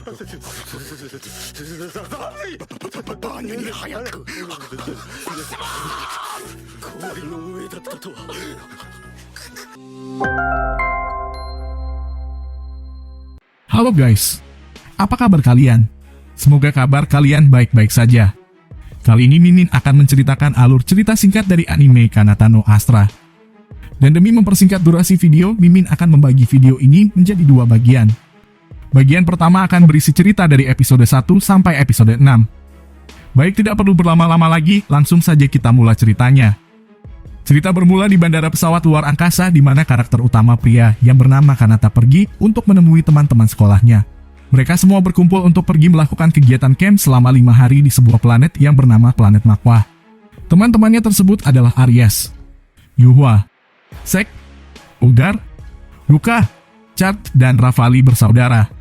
何に早く氷の上だったとは。 Halo guys, apa kabar kalian? Semoga kabar kalian baik-baik saja. Kali ini Mimin akan menceritakan alur cerita singkat dari anime Kanata no Astra. Dan demi mempersingkat durasi video, Mimin akan membagi video ini menjadi dua bagian. Bagian pertama akan berisi cerita dari episode 1 sampai episode 6. Baik, tidak perlu berlama-lama lagi, langsung saja kita mulai ceritanya. Cerita bermula di bandara pesawat luar angkasa di mana karakter utama pria yang bernama Kanata pergi untuk menemui teman-teman sekolahnya. Mereka semua berkumpul untuk pergi melakukan kegiatan camp selama 5 hari di sebuah planet yang bernama planet Makwa. Teman-temannya tersebut adalah Aries, Yuhua, Sek, Ugar, Ruka, Chart, dan Rafali bersaudara.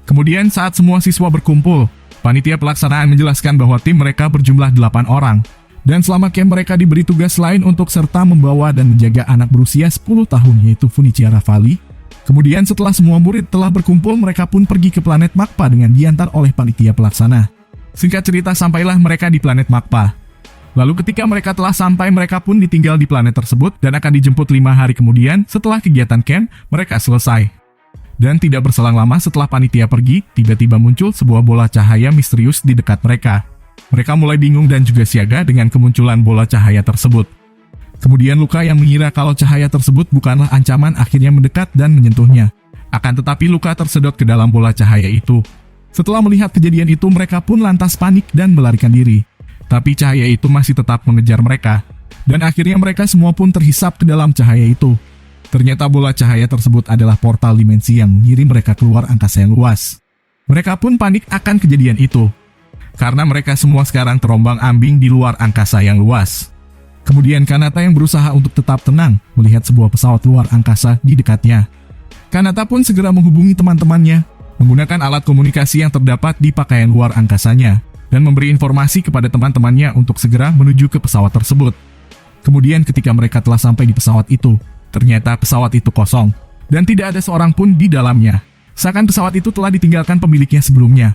Kemudian saat semua siswa berkumpul, panitia pelaksanaan menjelaskan bahwa tim mereka berjumlah 8 orang. Dan selama camp mereka diberi tugas lain untuk serta membawa dan menjaga anak berusia 10 tahun yaitu Funichia Rafali. Kemudian setelah semua murid telah berkumpul, mereka pun pergi ke planet Makpa dengan diantar oleh panitia pelaksana. Singkat cerita, sampailah mereka di planet Makpa. Lalu ketika mereka telah sampai, mereka pun ditinggal di planet tersebut dan akan dijemput 5 hari kemudian setelah kegiatan camp mereka selesai. Dan tidak berselang lama setelah panitia pergi, tiba-tiba muncul sebuah bola cahaya misterius di dekat mereka. Mereka mulai bingung dan juga siaga dengan kemunculan bola cahaya tersebut. Kemudian Luka yang mengira kalau cahaya tersebut bukanlah ancaman akhirnya mendekat dan menyentuhnya. Akan tetapi Luka tersedot ke dalam bola cahaya itu. Setelah melihat kejadian itu, mereka pun lantas panik dan melarikan diri. Tapi cahaya itu masih tetap mengejar mereka. Dan akhirnya mereka semua pun terhisap ke dalam cahaya itu. Ternyata bola cahaya tersebut adalah portal dimensi yang mengirim mereka keluar angkasa yang luas. Mereka pun panik akan kejadian itu. Karena mereka semua sekarang terombang-ambing di luar angkasa yang luas. Kemudian Kanata yang berusaha untuk tetap tenang melihat sebuah pesawat luar angkasa di dekatnya. Kanata pun segera menghubungi teman-temannya menggunakan alat komunikasi yang terdapat di pakaian luar angkasanya dan memberi informasi kepada teman-temannya untuk segera menuju ke pesawat tersebut. Kemudian ketika mereka telah sampai di pesawat itu, ternyata pesawat itu kosong dan tidak ada seorang pun di dalamnya. Seakan pesawat itu telah ditinggalkan pemiliknya sebelumnya.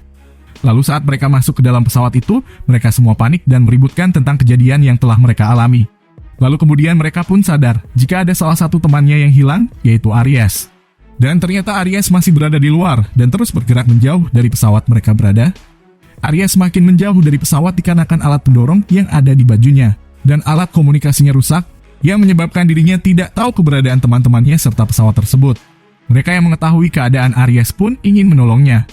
Lalu saat mereka masuk ke dalam pesawat itu, mereka semua panik dan meributkan tentang kejadian yang telah mereka alami. Lalu kemudian mereka pun sadar jika ada salah satu temannya yang hilang, yaitu Aries. Dan ternyata Aries masih berada di luar dan terus bergerak menjauh dari pesawat mereka berada. Aries makin menjauh dari pesawat dikarenakan alat pendorong yang ada di bajunya. Dan alat komunikasinya rusak, yang menyebabkan dirinya tidak tahu keberadaan teman-temannya serta pesawat tersebut. Mereka yang mengetahui keadaan Aries pun ingin menolongnya.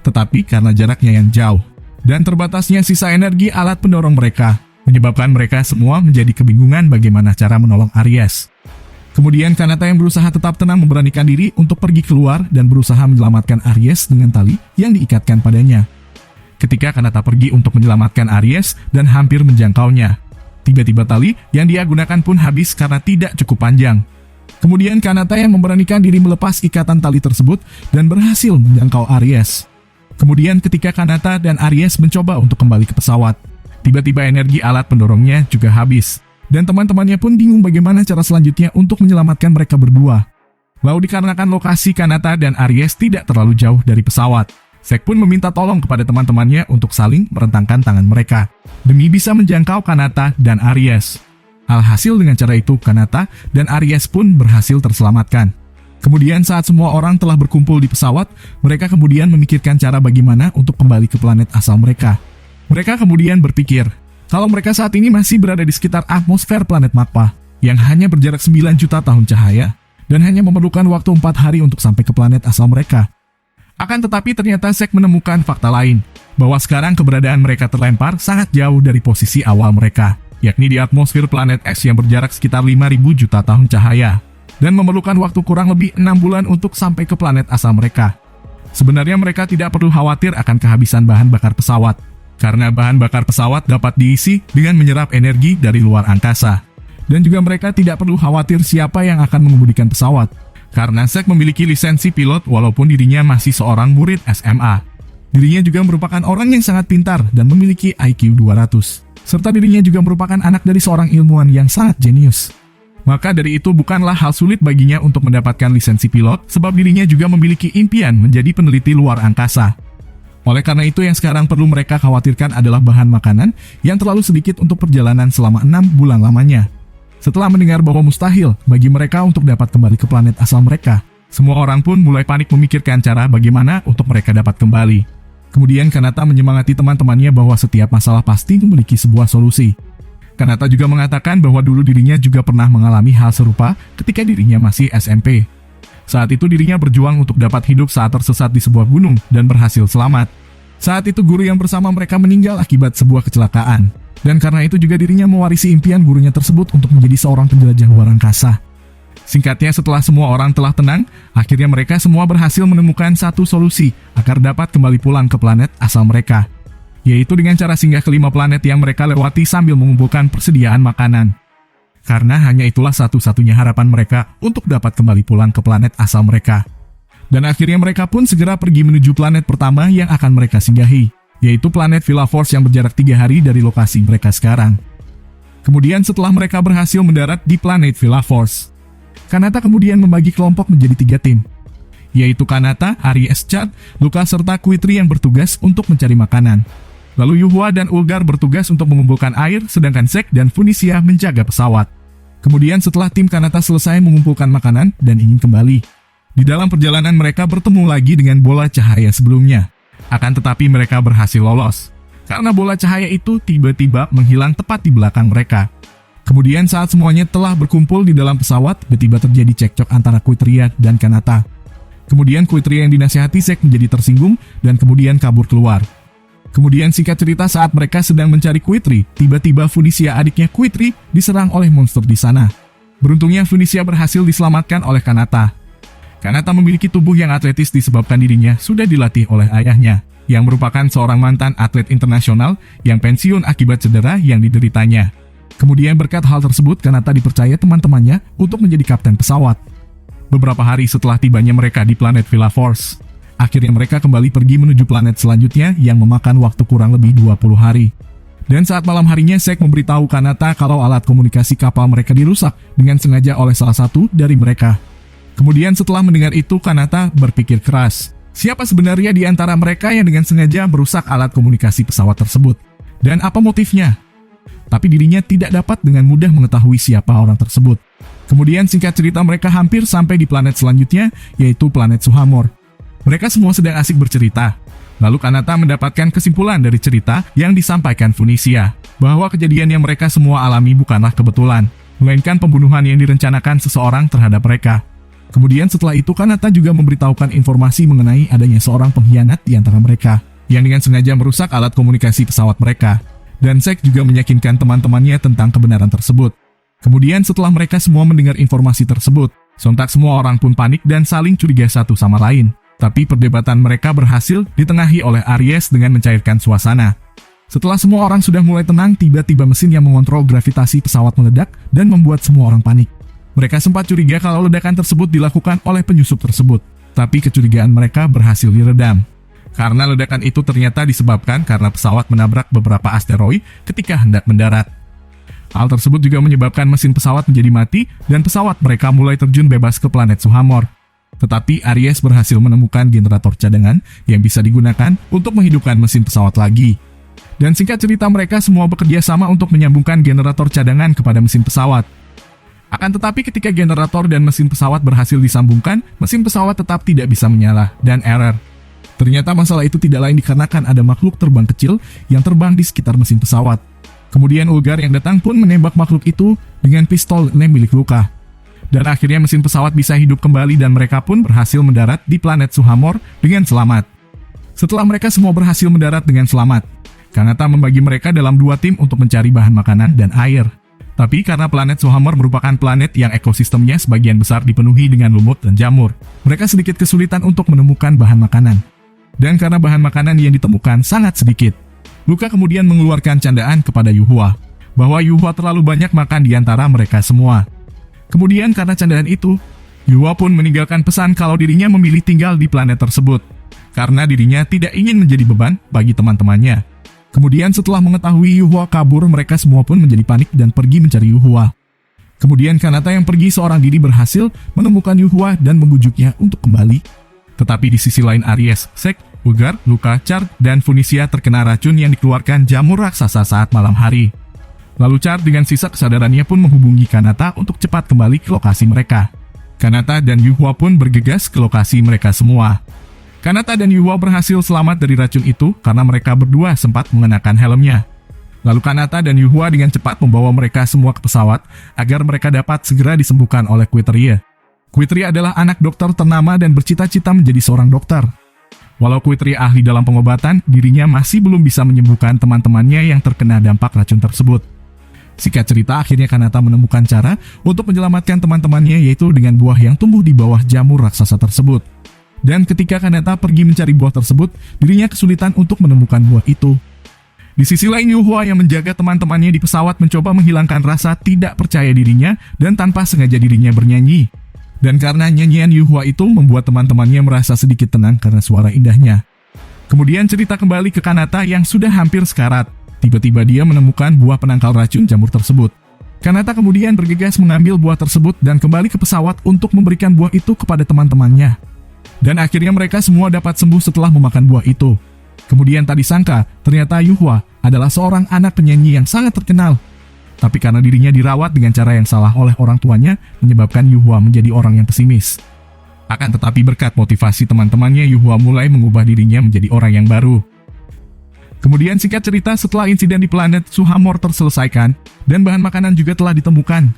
Tetapi karena jaraknya yang jauh dan terbatasnya sisa energi alat pendorong mereka, menyebabkan mereka semua menjadi kebingungan bagaimana cara menolong Aries. Kemudian Kanata yang berusaha tetap tenang memberanikan diri untuk pergi keluar dan berusaha menyelamatkan Aries dengan tali yang diikatkan padanya. Ketika Kanata pergi untuk menyelamatkan Aries dan hampir menjangkaunya, tiba-tiba tali yang dia gunakan pun habis karena tidak cukup panjang. Kemudian Kanata yang memberanikan diri melepas ikatan tali tersebut dan berhasil menjangkau Aries. Kemudian ketika Kanata dan Aries mencoba untuk kembali ke pesawat, tiba-tiba energi alat pendorongnya juga habis. Dan teman-temannya pun bingung bagaimana cara selanjutnya untuk menyelamatkan mereka berdua. Lalu dikarenakan lokasi Kanata dan Aries tidak terlalu jauh dari pesawat, Sek pun meminta tolong kepada teman-temannya untuk saling merentangkan tangan mereka, demi bisa menjangkau Kanata dan Aries. Alhasil dengan cara itu Kanata dan Aries pun berhasil terselamatkan. Kemudian saat semua orang telah berkumpul di pesawat, mereka kemudian memikirkan cara bagaimana untuk kembali ke planet asal mereka. Mereka kemudian berpikir, kalau mereka saat ini masih berada di sekitar atmosfer planet Makpa, yang hanya berjarak 9 juta tahun cahaya, dan hanya memerlukan waktu 4 hari untuk sampai ke planet asal mereka. Akan tetapi ternyata Sek menemukan fakta lain, bahwa sekarang keberadaan mereka terlempar sangat jauh dari posisi awal mereka, yakni di atmosfer planet X yang berjarak sekitar 5.000 juta tahun cahaya. Dan memerlukan waktu kurang lebih 6 bulan untuk sampai ke planet asal mereka. Sebenarnya mereka tidak perlu khawatir akan kehabisan bahan bakar pesawat, karena bahan bakar pesawat dapat diisi dengan menyerap energi dari luar angkasa. Dan juga mereka tidak perlu khawatir siapa yang akan mengemudikan pesawat, karena Sek memiliki lisensi pilot walaupun dirinya masih seorang murid SMA. Dirinya juga merupakan orang yang sangat pintar dan memiliki IQ 200, serta dirinya juga merupakan anak dari seorang ilmuwan yang sangat jenius. Maka dari itu bukanlah hal sulit baginya untuk mendapatkan lisensi pilot, sebab dirinya juga memiliki impian menjadi peneliti luar angkasa. Oleh karena itu yang sekarang perlu mereka khawatirkan adalah bahan makanan yang terlalu sedikit untuk perjalanan selama 6 bulan lamanya. Setelah mendengar bahwa mustahil bagi mereka untuk dapat kembali ke planet asal mereka, semua orang pun mulai panik memikirkan cara bagaimana untuk mereka dapat kembali. Kemudian Kanata menyemangati teman-temannya bahwa setiap masalah pasti memiliki sebuah solusi. Kanata juga mengatakan bahwa dulu dirinya juga pernah mengalami hal serupa ketika dirinya masih SMP. Saat itu dirinya berjuang untuk dapat hidup saat tersesat di sebuah gunung dan berhasil selamat. Saat itu guru yang bersama mereka meninggal akibat sebuah kecelakaan. Dan karena itu juga dirinya mewarisi impian gurunya tersebut untuk menjadi seorang penjelajah luar angkasa. Singkatnya, setelah semua orang telah tenang, akhirnya mereka semua berhasil menemukan satu solusi agar dapat kembali pulang ke planet asal mereka, yaitu dengan cara singgah ke 5 planet yang mereka lewati sambil mengumpulkan persediaan makanan. Karena hanya itulah satu-satunya harapan mereka untuk dapat kembali pulang ke planet asal mereka. Dan akhirnya mereka pun segera pergi menuju planet pertama yang akan mereka singgahi, yaitu planet Villa Force yang berjarak 3 hari dari lokasi mereka sekarang. Kemudian setelah mereka berhasil mendarat di planet Villa Force, Kanata kemudian membagi kelompok menjadi 3 tim, yaitu Kanata, Aries, Chad, Luka, serta Quietly yang bertugas untuk mencari makanan. Lalu Yuhua dan Ulgar bertugas untuk mengumpulkan air, sedangkan Zack dan Funisia menjaga pesawat. Kemudian setelah tim Kanata selesai mengumpulkan makanan dan ingin kembali, di dalam perjalanan mereka bertemu lagi dengan bola cahaya sebelumnya. Akan tetapi mereka berhasil lolos, karena bola cahaya itu tiba-tiba menghilang tepat di belakang mereka. Kemudian saat semuanya telah berkumpul di dalam pesawat, tiba-tiba terjadi cekcok antara Quietly dan Kanata. Kemudian Quietly yang dinasihati Zack menjadi tersinggung dan kemudian kabur keluar. Kemudian singkat cerita saat mereka sedang mencari Quietly, tiba-tiba Funisia adiknya Quietly diserang oleh monster di sana. Beruntungnya Funisia berhasil diselamatkan oleh Kanata. Kanata memiliki tubuh yang atletis disebabkan dirinya sudah dilatih oleh ayahnya, yang merupakan seorang mantan atlet internasional yang pensiun akibat cedera yang dideritanya. Kemudian berkat hal tersebut, Kanata dipercaya teman-temannya untuk menjadi kapten pesawat. Beberapa hari setelah tibanya mereka di planet Villa Force, akhirnya mereka kembali pergi menuju planet selanjutnya yang memakan waktu kurang lebih 20 hari. Dan saat malam harinya, Zack memberitahu Kanata kalau alat komunikasi kapal mereka dirusak dengan sengaja oleh salah satu dari mereka. Kemudian setelah mendengar itu, Kanata berpikir keras. Siapa sebenarnya di antara mereka yang dengan sengaja merusak alat komunikasi pesawat tersebut? Dan apa motifnya? Tapi dirinya tidak dapat dengan mudah mengetahui siapa orang tersebut. Kemudian singkat cerita mereka hampir sampai di planet selanjutnya, yaitu planet Suhamor. Mereka semua sedang asik bercerita. Lalu Kanata mendapatkan kesimpulan dari cerita yang disampaikan Funisia, bahwa kejadian yang mereka semua alami bukanlah kebetulan, melainkan pembunuhan yang direncanakan seseorang terhadap mereka. Kemudian setelah itu Kanata juga memberitahukan informasi mengenai adanya seorang pengkhianat di antara mereka, yang dengan sengaja merusak alat komunikasi pesawat mereka. Dan Zack juga meyakinkan teman-temannya tentang kebenaran tersebut. Kemudian setelah mereka semua mendengar informasi tersebut, sontak semua orang pun panik dan saling curiga satu sama lain. Tapi perdebatan mereka berhasil ditengahi oleh Aries dengan mencairkan suasana. Setelah semua orang sudah mulai tenang, tiba-tiba mesin yang mengontrol gravitasi pesawat meledak dan membuat semua orang panik. Mereka sempat curiga kalau ledakan tersebut dilakukan oleh penyusup tersebut, tapi kecurigaan mereka berhasil diredam. Karena ledakan itu ternyata disebabkan karena pesawat menabrak beberapa asteroid ketika hendak mendarat. Hal tersebut juga menyebabkan mesin pesawat menjadi mati dan pesawat mereka mulai terjun bebas ke planet Suhamor. Tetapi Aries berhasil menemukan generator cadangan yang bisa digunakan untuk menghidupkan mesin pesawat lagi. Dan singkat cerita mereka semua bekerja sama untuk menyambungkan generator cadangan kepada mesin pesawat. Akan tetapi ketika generator dan mesin pesawat berhasil disambungkan, mesin pesawat tetap tidak bisa menyala dan error. Ternyata masalah itu tidak lain dikarenakan ada makhluk terbang kecil yang terbang di sekitar mesin pesawat. Kemudian Ulgar yang datang pun menembak makhluk itu dengan pistol milik Luka. Dan akhirnya mesin pesawat bisa hidup kembali dan mereka pun berhasil mendarat di planet Suhamor dengan selamat. Setelah mereka semua berhasil mendarat dengan selamat, Kanata membagi mereka dalam 2 tim untuk mencari bahan makanan dan air. Tapi karena planet Suhamor merupakan planet yang ekosistemnya sebagian besar dipenuhi dengan lumut dan jamur, mereka sedikit kesulitan untuk menemukan bahan makanan. Dan karena bahan makanan yang ditemukan sangat sedikit, Luka kemudian mengeluarkan candaan kepada Yuhua, bahwa Yuhua terlalu banyak makan di antara mereka semua. Kemudian karena candaan itu, Yuhua pun meninggalkan pesan kalau dirinya memilih tinggal di planet tersebut, karena dirinya tidak ingin menjadi beban bagi teman-temannya. Kemudian setelah mengetahui Yuhua kabur, mereka semua pun menjadi panik dan pergi mencari Yuhua. Kemudian Kanata yang pergi seorang diri berhasil menemukan Yuhua dan membujuknya untuk kembali. Tetapi di sisi lain Aries, Zack, Ulgar, Luka, Char, dan Funisia terkena racun yang dikeluarkan jamur raksasa saat malam hari. Lalu Char dengan sisa kesadarannya pun menghubungi Kanata untuk cepat kembali ke lokasi mereka. Kanata dan Yuhua pun bergegas ke lokasi mereka semua. Kanata dan Yuhua berhasil selamat dari racun itu karena mereka berdua sempat mengenakan helmnya. Lalu Kanata dan Yuhua dengan cepat membawa mereka semua ke pesawat agar mereka dapat segera disembuhkan oleh Quitria. Quitria adalah anak dokter ternama dan bercita-cita menjadi seorang dokter. Walau Quitria ahli dalam pengobatan, dirinya masih belum bisa menyembuhkan teman-temannya yang terkena dampak racun tersebut. Singkat cerita, akhirnya Kanata menemukan cara untuk menyelamatkan teman-temannya, yaitu dengan buah yang tumbuh di bawah jamur raksasa tersebut. Dan ketika Kanata pergi mencari buah tersebut, dirinya kesulitan untuk menemukan buah itu. Di sisi lain, Yuhua yang menjaga teman-temannya di pesawat mencoba menghilangkan rasa tidak percaya dirinya dan tanpa sengaja dirinya bernyanyi. Dan karena nyanyian Yuhua itu membuat teman-temannya merasa sedikit tenang karena suara indahnya. Kemudian cerita kembali ke Kanata yang sudah hampir sekarat. Tiba-tiba dia menemukan buah penangkal racun jamur tersebut. Kanata kemudian bergegas mengambil buah tersebut dan kembali ke pesawat untuk memberikan buah itu kepada teman-temannya. Dan akhirnya mereka semua dapat sembuh setelah memakan buah itu. Kemudian tak disangka, ternyata Yuhua adalah seorang anak penyanyi yang sangat terkenal. Tapi karena dirinya dirawat dengan cara yang salah oleh orang tuanya, menyebabkan Yuhua menjadi orang yang pesimis. Akan tetapi berkat motivasi teman-temannya, Yuhua mulai mengubah dirinya menjadi orang yang baru. Kemudian singkat cerita, setelah insiden di planet Suhamor terselesaikan, dan bahan makanan juga telah ditemukan,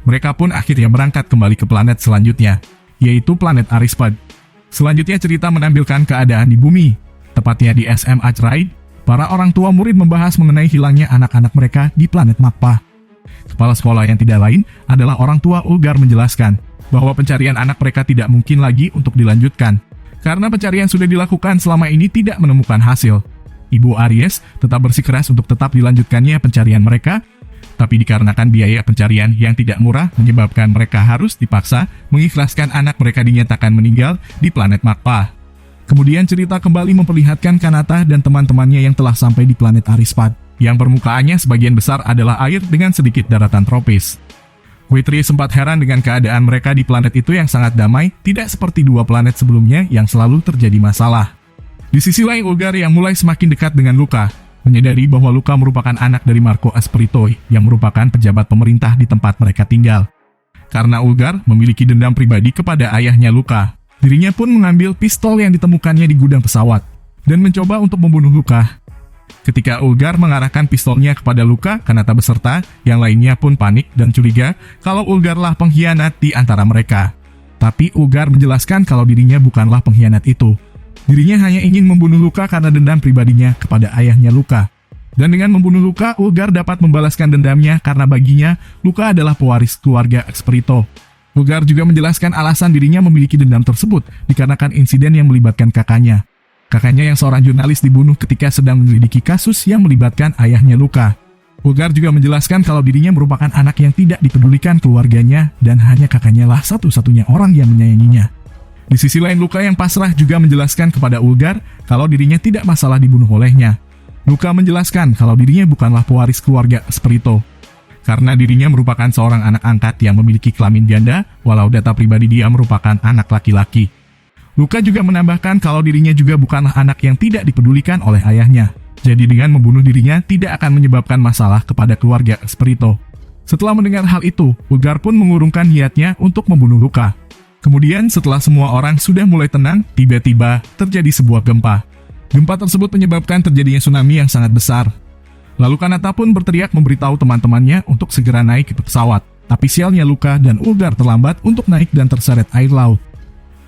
mereka pun akhirnya berangkat kembali ke planet selanjutnya, yaitu planet Arispad. Selanjutnya cerita menampilkan keadaan di bumi, tepatnya di SM Ajraid. Para orang tua murid membahas mengenai hilangnya anak-anak mereka di planet Makpa. Kepala sekolah yang tidak lain adalah orang tua Ulgar menjelaskan bahwa pencarian anak mereka tidak mungkin lagi untuk dilanjutkan, karena pencarian sudah dilakukan selama ini tidak menemukan hasil. Ibu Aries tetap bersikeras untuk tetap dilanjutkannya pencarian mereka, tapi dikarenakan biaya pencarian yang tidak murah menyebabkan mereka harus dipaksa mengikhlaskan anak mereka dinyatakan meninggal di planet Makpa. Kemudian cerita kembali memperlihatkan Kanata dan teman-temannya yang telah sampai di planet Arispad, yang permukaannya sebagian besar adalah air dengan sedikit daratan tropis. Quitria sempat heran dengan keadaan mereka di planet itu yang sangat damai, tidak seperti dua planet sebelumnya yang selalu terjadi masalah. Di sisi lain, Ulgar yang mulai semakin dekat dengan Luka, menyadari bahwa Luka merupakan anak dari Marco Espirito yang merupakan pejabat pemerintah di tempat mereka tinggal. Karena Ulgar memiliki dendam pribadi kepada ayahnya Luka, dirinya pun mengambil pistol yang ditemukannya di gudang pesawat dan mencoba untuk membunuh Luka. Ketika Ulgar mengarahkan pistolnya kepada Luka, Kanata beserta yang lainnya pun panik dan curiga kalau Ulgarlah pengkhianat di antara mereka. Tapi Ulgar menjelaskan kalau dirinya bukanlah pengkhianat itu. Dirinya hanya ingin membunuh Luka karena dendam pribadinya kepada ayahnya Luka. Dan dengan membunuh Luka, Ulgar dapat membalaskan dendamnya karena baginya Luka adalah pewaris keluarga Espirito. Ulgar juga menjelaskan alasan dirinya memiliki dendam tersebut dikarenakan insiden yang melibatkan kakaknya. Kakaknya yang seorang jurnalis dibunuh ketika sedang menyelidiki kasus yang melibatkan ayahnya Luka. Ulgar juga menjelaskan kalau dirinya merupakan anak yang tidak dipedulikan keluarganya dan hanya kakaknya lah satu-satunya orang yang menyayanginya. Di sisi lain, Luka yang pasrah juga menjelaskan kepada Ulgar kalau dirinya tidak masalah dibunuh olehnya. Luka menjelaskan kalau dirinya bukanlah pewaris keluarga Espirito, karena dirinya merupakan seorang anak angkat yang memiliki kelamin ganda, walau data pribadi dia merupakan anak laki-laki. Luka juga menambahkan kalau dirinya juga bukanlah anak yang tidak dipedulikan oleh ayahnya. Jadi dengan membunuh dirinya tidak akan menyebabkan masalah kepada keluarga Espirito. Setelah mendengar hal itu, Ulgar pun mengurungkan niatnya untuk membunuh Luka. Kemudian setelah semua orang sudah mulai tenang, tiba-tiba terjadi sebuah gempa. Gempa tersebut menyebabkan terjadinya tsunami yang sangat besar. Lalu Kanata pun berteriak memberitahu teman-temannya untuk segera naik ke pesawat. Tapi sialnya Luka dan Ulgar terlambat untuk naik dan terseret air laut.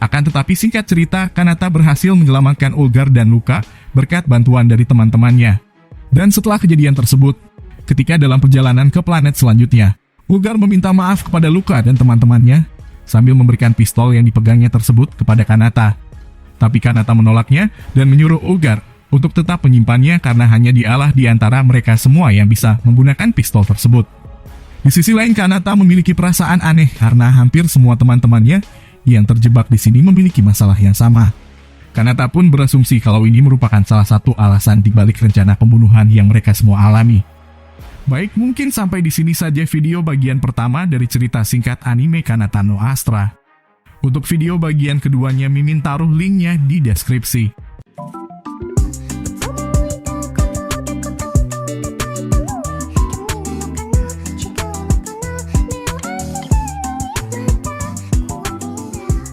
Akan tetapi singkat cerita, Kanata berhasil menyelamatkan Ulgar dan Luka berkat bantuan dari teman-temannya. Dan setelah kejadian tersebut, ketika dalam perjalanan ke planet selanjutnya, Ulgar meminta maaf kepada Luka dan teman-temannya sambil memberikan pistol yang dipegangnya tersebut kepada Kanata. Tapi Kanata menolaknya dan menyuruh Ulgar untuk tetap menyimpannya karena hanya dialah di antara mereka semua yang bisa menggunakan pistol tersebut. Di sisi lain, Kanata memiliki perasaan aneh karena hampir semua teman-temannya yang terjebak di sini memiliki masalah yang sama. Kanata pun berasumsi kalau ini merupakan salah satu alasan dibalik rencana pembunuhan yang mereka semua alami. Baik, mungkin sampai di sini saja video bagian pertama dari cerita singkat anime Kanata no Astra. Untuk video bagian keduanya, Mimin taruh linknya di deskripsi.